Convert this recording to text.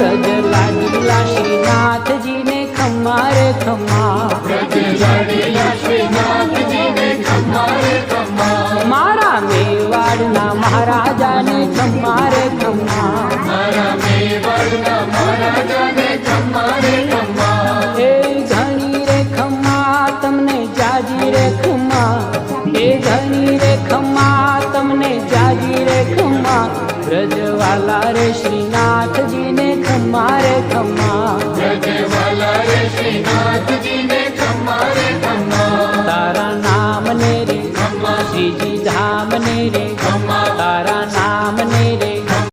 વ્રજ લાડીલા શ્રીનાથજીને ખમ્મા રે ખમ્મા, મારા મેવાડના મહારાજાને ખમ્મા રે ખમ્મા, એ ઘણી રે ખમ્મા તમને જાજી રે ખમ્મા, એ ઘણી રે ખમ્મા તમને જાજી રે ખમ્મા, વ્રજવાલા રે શ્રીનાથજીને ખમ્મા રે ખમ્મા, તારા નામ ને રે શ્રીજી ધામ ને રે, તારા નામ ને રે